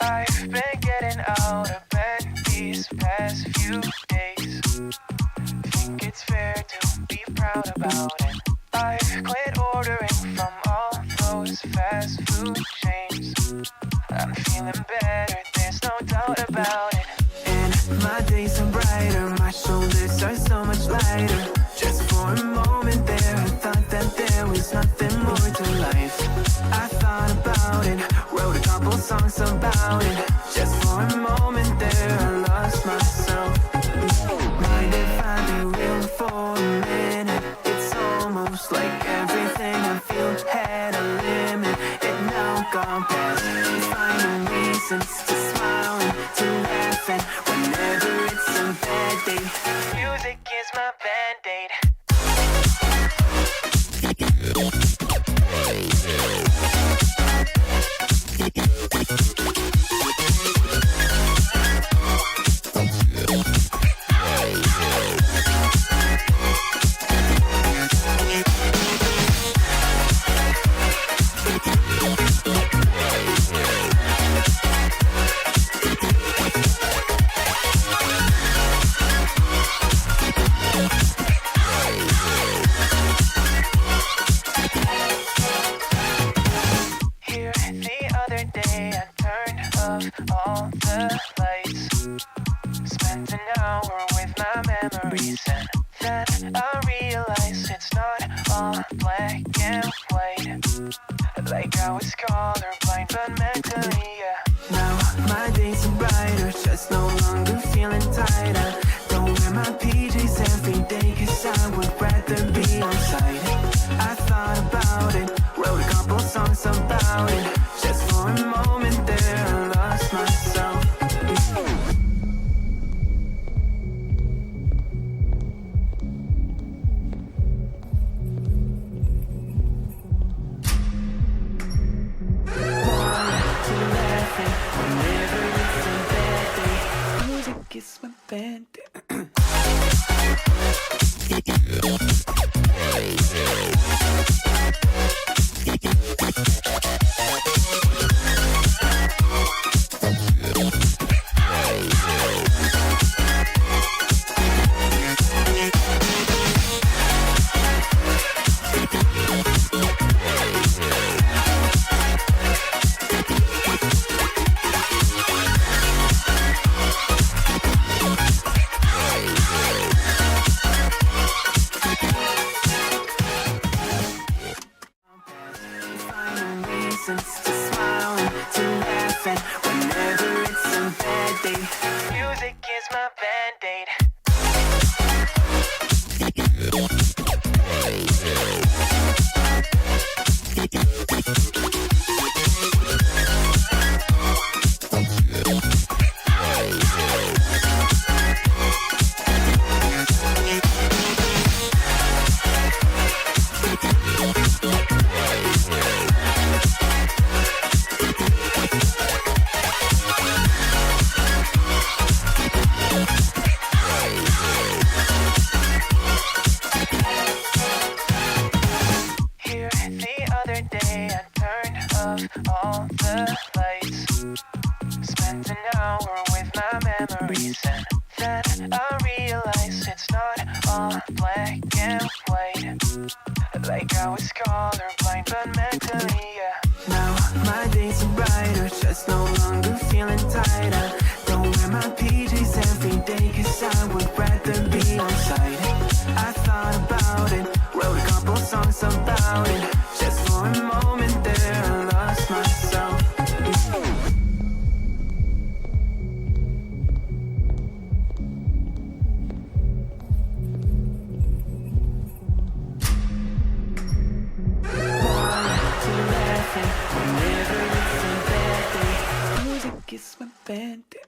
I've been getting out of bed these past few days. Think it's fair to be proud about it. I've quit ordering from all those fast food chains. I'm feeling better, there's no doubt about it. And my days are brighter, my shoulders are so much lighter. Just for a moment there, I thought that there was nothing more to life. I thought about it, wrote a couple songs about it. Just for a moment there, I lost myself. Mind if I be real for a minute? It's almost like everything I feel had a limit. It now gone past, finding reasons to smile and to laugh. And whenever it's a bad day, music is my band-aid. All the lights, spent an hour with my memories, and then I realized it's not all black and white. Like I was colorblind, but mentally, yeah. Now my days are brighter, just no longer feeling tired. I don't wear my PJs every day, 'cause I would rather be on site. I thought about it, wrote a couple songs about it. Just for a moment there, I lost myself. Whenever it's a bad day, music is my band. To smile and to laugh, and whenever it's a bad day, music is my band-aid. All the lights, spent an hour with my memories, and then I realized it's not all black and white. Like I was colorblind, but mentally, yeah. Now my days are brighter, just no longer feeling tired. I don't wear my PJs every day, 'cause I would rather be on site. I thought about it, wrote a couple songs about it. Just for a moment there, I lost myself. Whenever it's a bad day, music is my band.